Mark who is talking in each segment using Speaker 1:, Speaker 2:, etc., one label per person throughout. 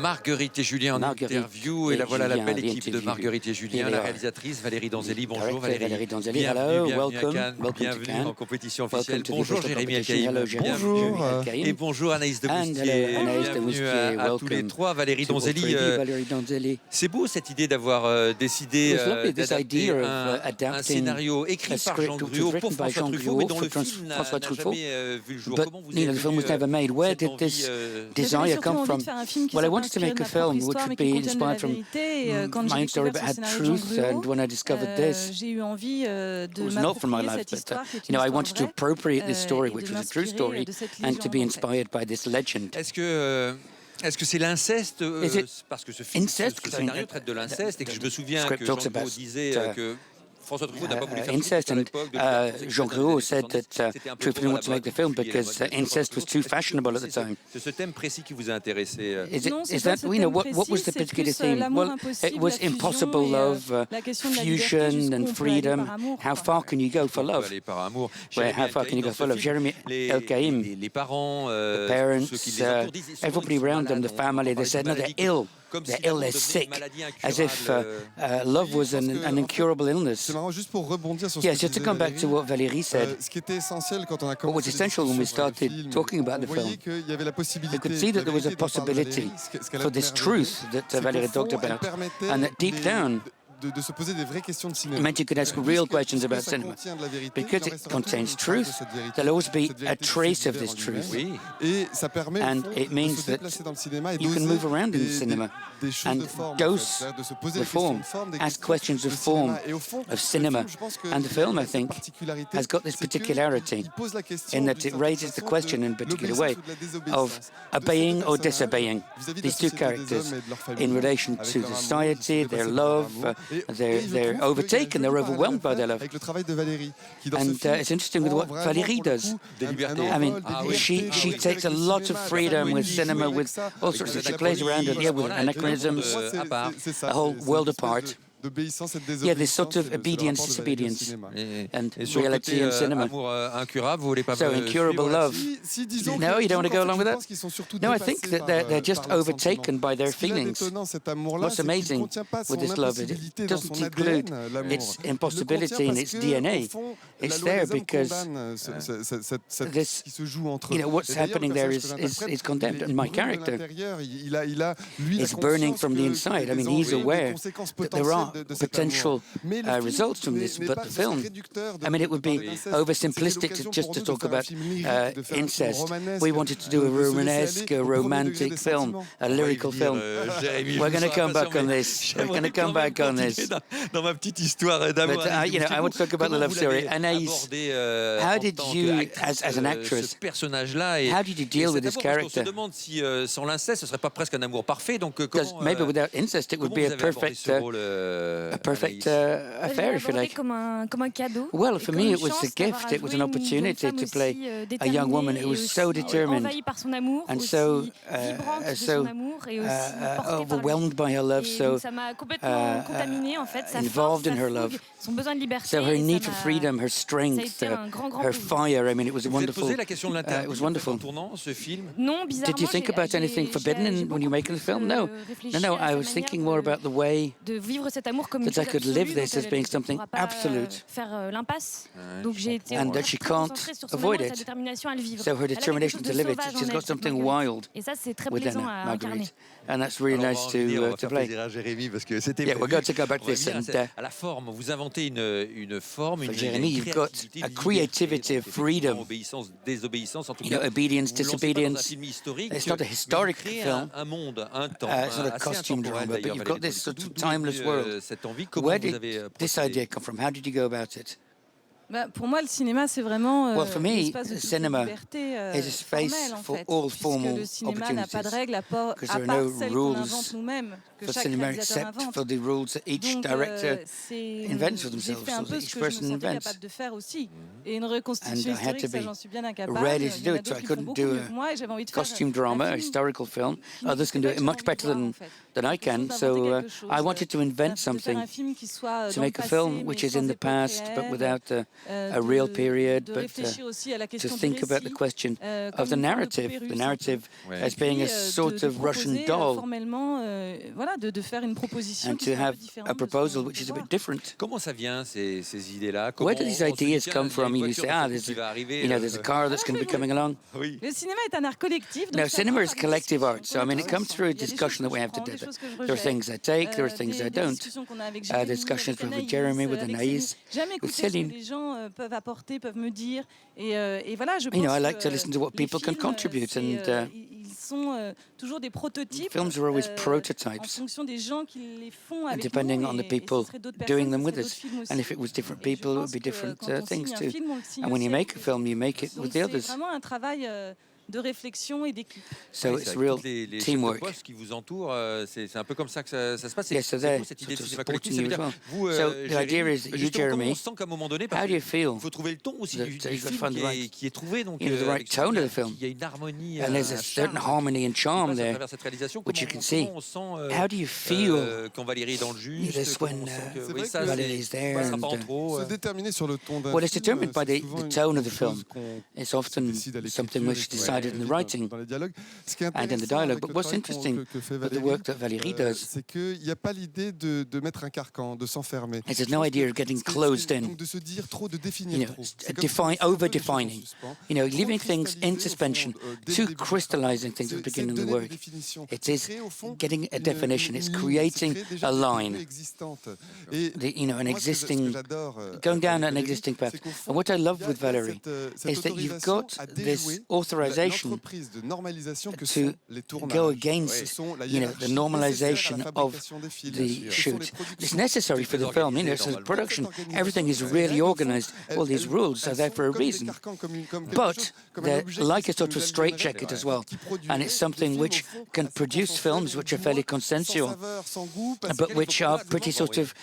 Speaker 1: Marguerite et Julien en interview. Et là, voilà la belle équipe de Marguerite et Julien, la réalisatrice Valérie Donzelli. Bonjour Valérie.
Speaker 2: Donzelli. Hello, welcome.
Speaker 1: Bienvenue en compétition officielle. Bonjour Jérémy
Speaker 2: Elkaïm.
Speaker 1: Bonjour. Et bonjour Anaïs de Mousquier. Bienvenue à tous les trois. Valérie Donzelli. C'est beau cette idée d'avoir décidé d'adapter un scénario écrit par Jean Gruaud pour François Truffaut, mais dont le film n'a jamais vu le jour. Comment vous
Speaker 2: the film was never made. Where did this desire come from? Well, I wanted to make a film which would be inspired from my own story, but had truth. And when I discovered this, it was not from my life, but I wanted to appropriate this story, which was a true story, and to be inspired by this legend.
Speaker 1: Est-ce que c'est l'inceste parce que ce scénario traite de l'inceste et que je me souviens que Jean Gruaud disait que François Truffaut n'a pas voulu faire
Speaker 2: incest, and Jean Gruaud said that Truffaut didn't want to make the film because incest was too fashionable at the time.
Speaker 1: C'est ce thème précis qui vous a intéressé?
Speaker 2: Is that what was the particular theme? Well, it was impossible love, fusion and freedom. How far can you go for love? How far can you go for love? Jérémy Elkaïm,
Speaker 1: les parents,
Speaker 2: the parents, everybody around them, the family, they said, no, they're ill. They're ill, they're sick, as if love was an incurable illness.
Speaker 3: C'est marrant, juste pour rebondir sur
Speaker 2: ce que to come back to what Valérie said.
Speaker 3: Ce qui était essentiel quand on a
Speaker 2: what was essential when we started talking about the film, we could see that there was a possibility for this truth that Valérie talked about, and that deep down,
Speaker 3: de se poser des vraies questions de cinéma.
Speaker 2: It meant you could ask real questions about cinema. Because it contains truth, there'll always be a trace of this truth. And it means that you can move around in cinema and dose the form, ask questions of form, of cinema. And the film, I think, has got this particularity in that it raises the question in a particular way of obeying or disobeying these two characters in relation to society, their love, they're overtaken, they're overwhelmed by their love. And it's interesting with what Valérie does. I mean, she takes a lot of freedom with cinema, with all sorts of, she plays around it, with anachronisms, a whole world apart. Yeah, this sort of obedience, disobedience, and reality in cinema. So incurable love. No, you don't want to go along with that? No, I think that they're just overtaken by their feelings. What's amazing with this love is it doesn't include its impossibility in its DNA. It's there because this, what's happening there is condemned, and my character is burning from the inside. I mean, he's aware that there are potential results from this, but the film, I mean, it would be oversimplistic just to talk about incest. We wanted to do a Romanesque, a romantic film, a lyrical film. We're going to come back on this. We're going to come back on this.
Speaker 1: Dans ma petite histoire d'amour.
Speaker 2: But, I want to talk about the love story. Anaïs, how did you, as an actress, how did you deal with this character?
Speaker 1: On se demande si sans l'inceste, ce serait pas presque un amour parfait. Donc,
Speaker 2: maybe without incest, it would be a perfect affair, if you like. Well, for me, it was a gift. It was an opportunity to play a young woman who was so determined and so overwhelmed by her love, so involved in her love. So her need for freedom, her strength, her fire. I mean, it was wonderful. It was wonderful. Did you think about anything forbidden when you were making the film? No. I was thinking more about the way that I could live this as being something absolute, and that she can't avoid it. So her determination to live it, she's got something wild within her, Marguerite. And that's really nice to play. Yeah, we're going to go back to this. And
Speaker 1: à la forme, vous inventez une forme, une
Speaker 2: Jérémy, you've got a creativity of freedom. Obedience, disobedience. It's not a historic film. It's not a costume drama, but you've got this sort of timeless world. Where did this idea come from? How did you go about it?
Speaker 4: Pour moi, le cinéma, c'est vraiment
Speaker 2: well, for me, cinema is a space for all formal opportunities. Because there are no rules for cinema except for the rules that each director invents for themselves, so each person invents. And I had to be ready to do it, so I couldn't do a costume drama, a historical film. Others can do it much better than I can, so I wanted to invent something, to make a film which is in the past, but without a real period, but
Speaker 4: to
Speaker 2: think about the question of the narrative as being a sort of Russian doll, and to have a proposal which is a bit different.
Speaker 1: Comment ça vient, ces idées-là?
Speaker 2: Where do these ideas come from? You say, there's a car that's going to be coming along.
Speaker 4: Le cinéma est un art collectif.
Speaker 2: Now, cinema is collective art, so I mean, it comes through a discussion that we have together. There are things I take, there are things I don't. Discussions with Jeremy, with Anaïs, with Céline.
Speaker 4: Les gens peuvent apporter, peuvent me dire, et voilà, je pense.
Speaker 2: I like to listen to what people can contribute, and
Speaker 4: ils sont toujours des prototypes.
Speaker 2: Films are always prototypes,
Speaker 4: en fonction des gens qui les font avec
Speaker 2: depending
Speaker 4: nous,
Speaker 2: on the people doing them with us. And if it was different people, it would be different things too. And when you make a film, you make it with the others.
Speaker 4: C'est vraiment un travail de réflexion et d'équipe.
Speaker 2: So it's real teamwork.
Speaker 1: Les postes qui vous entourent, c'est un peu comme ça que ça se passe.
Speaker 2: Yes, so they're
Speaker 1: cette idée de cinéma
Speaker 2: supporting
Speaker 1: collectif,
Speaker 2: you as well.
Speaker 1: vous,
Speaker 2: So the idea is, you, Jeremy,
Speaker 1: on sent qu'à un moment donné,
Speaker 2: how do you feel?
Speaker 1: Il faut trouver le ton aussi du
Speaker 2: That you've got to
Speaker 1: film
Speaker 2: find the right,
Speaker 1: qui est trouvé, donc
Speaker 2: the right tone of the film.
Speaker 1: il y a une harmonie,
Speaker 2: and there's a certain harmony and charm there, which you can see. How do you feel
Speaker 1: quand Valérie est dans le juste,
Speaker 2: this when Valérie is there?
Speaker 3: Se déterminer sur le ton d'un
Speaker 2: Well, it's determined by the tone of the film. It's often something which is decided in the writing and in the dialogue. But what's interesting with the work that Valérie does,
Speaker 3: c'est qu'il n'y a pas l'idée de mettre un carcan, de s'enfermer.
Speaker 2: there's no idea of getting closed in.
Speaker 3: Donc de se dire trop, de définir trop.
Speaker 2: Over-defining. Leaving things in suspension, too crystallizing things at the beginning of the work. It is getting a definition. It's creating a line. An existing, going down an existing path. And what I love with Valérie is that you've got this authorization to go against, the normalization of the shoot. It's necessary for the film, so the production, everything is really organized. All these rules are there for a reason. But they're like a sort of straitjacket as well. And it's something which can produce films which are fairly consensual, but which are pretty sort of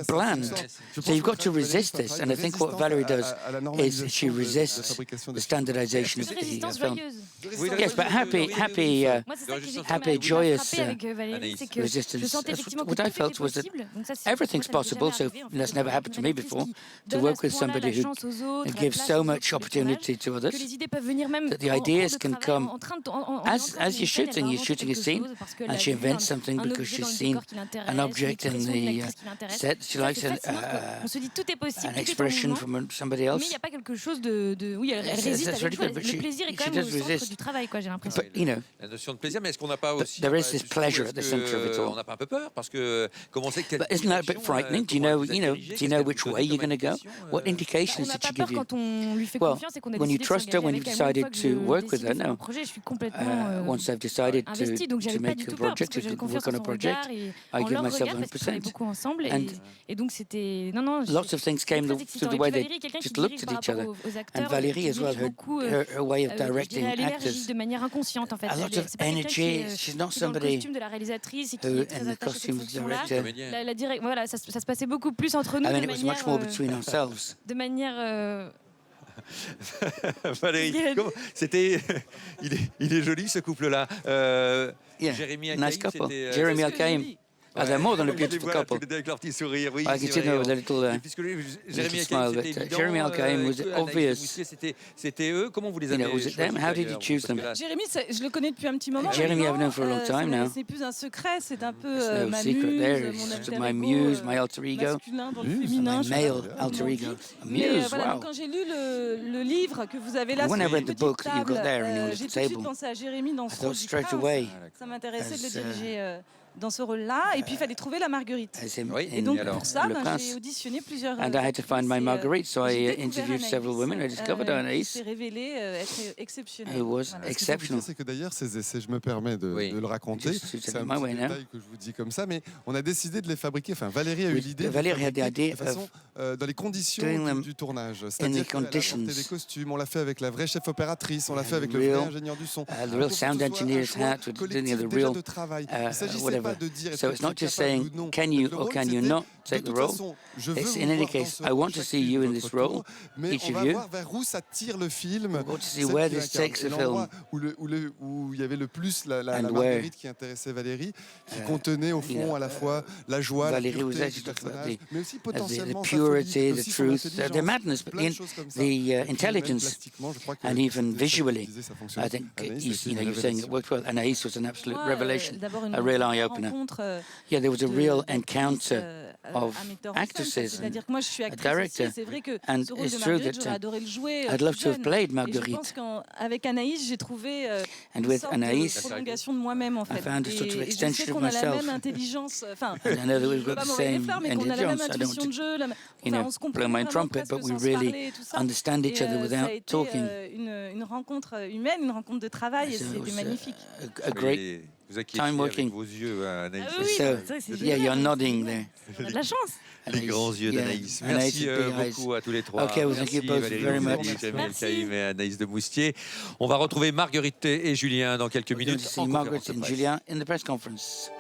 Speaker 2: bland. So you've got to resist this. And I think what Valérie does is she resists the standardization of the film. Yes, but happy, joyous resistance. What I felt was that everything's possible, so that's never happened to me before, to work with somebody who gives so much opportunity to others, that the ideas can come as you're shooting a scene, and she invents something because she's seen an object in the set, she likes an expression from somebody else.
Speaker 4: That's really good, but she does resist.
Speaker 1: But, la notion de plaisir, mais est-ce qu'on n'a pas aussi
Speaker 2: there is this pleasure at the center of it all.
Speaker 1: On n'a pas un peu peur parce que comment c'est que
Speaker 2: But isn't that a bit frightening? Do you know which way you're going to go? What indications did she give you? Well, when you trust her, when you've decided to work with her, now, once I've decided to make a project, to work on a project, I give myself 100%. And lots of things came through the way they just looked at each other. And Valérie as well, her way of directing actors. A lot of energy. She's not somebody who, in the costume director,
Speaker 4: ça se passait beaucoup plus entre nous.
Speaker 2: I mean, it was much more between ourselves.
Speaker 4: De manière.
Speaker 1: Valérie, il est joli ce couple-là.
Speaker 2: Jérémy Alcaïm, Jérémy Alcaïm. They're more than a beautiful couple.
Speaker 1: Avec leur petit sourire, oui.
Speaker 2: I can see them with a little smile, but Jérémy Alcaïm was obvious.
Speaker 1: C'était eux. Comment vous les avez
Speaker 2: was it them? How did you choose them?
Speaker 4: Jérémy, je le connais depuis un petit moment.
Speaker 2: Jérémy, I've known for a long time now.
Speaker 4: C'est plus un secret, c'est un peu
Speaker 2: ma muse, my muse, my alter ego, my male alter ego. A muse, wow.
Speaker 4: Quand j'ai lu le livre que vous avez là sur
Speaker 2: une
Speaker 4: petite table, j'ai tout de suite pensé à Jérémy dans ce rôle du prince. Ça m'intéressait de le diriger dans ce rôle-là, et puis il fallait trouver la Marguerite. Et donc pour ça, j'ai auditionné plusieurs.
Speaker 2: And I had to find my Marguerite, so I interviewed several women. I discovered Anaïs.
Speaker 4: S'est révélée être exceptionnelle.
Speaker 2: It was exceptional.
Speaker 3: C'est que d'ailleurs ces essais, je me permets de le raconter. C'est un petit détail que je vous dis comme ça, mais on a décidé de les fabriquer. Enfin, Valérie a eu l'idée.
Speaker 2: Valérie had the idea
Speaker 3: dans les conditions du tournage. C'est-à-dire qu'elle a apporté des costumes. On l'a fait avec la vraie chef opératrice. On l'a fait avec le vrai ingénieur du son.
Speaker 2: The real sound engineer's hat, with the real
Speaker 3: whatever.
Speaker 2: So it's not just saying can you or can you not. take the role. In any case, I want to see you in this role, each of you.
Speaker 3: Vers où ça tire le film.
Speaker 2: I want to see where this takes the film.
Speaker 3: Où il y avait le plus la marguerite qui intéressait Valérie, qui contenait au fond à la fois la joie, la pureté du personnage, mais aussi potentiellement
Speaker 2: the purity, the truth, the madness, the intelligence, and even visually. I think you're saying it worked well. Anaïs was an absolute revelation, a real eye-opener. Yeah, there was a real encounter of actresses and a director, and it's true that I'd love to have played Marguerite.
Speaker 4: Avec Anaïs, j'ai trouvé
Speaker 2: and with Anaïs,
Speaker 4: prolongation de moi-même en fait.
Speaker 2: I found a sort of extension of myself.
Speaker 4: On a la même intelligence. Enfin,
Speaker 2: I know that we've got the same intelligence. I don't want to blow my trumpet, but we really understand each other without talking.
Speaker 4: Une rencontre humaine, une rencontre de travail, et c'était magnifique.
Speaker 2: A great time working.
Speaker 1: Vos yeux, Anaïs.
Speaker 2: Yeah, you're nodding there.
Speaker 4: On a de la chance.
Speaker 1: Les grands yeux d'Anaïs. Merci beaucoup à tous les trois.
Speaker 2: Okay, well, thank you both very much.
Speaker 1: Jamel Kaïm et Anaïs de Moustier. On va retrouver Marguerite et Julien dans quelques minutes.
Speaker 2: Marguerite and Julien in the press conference.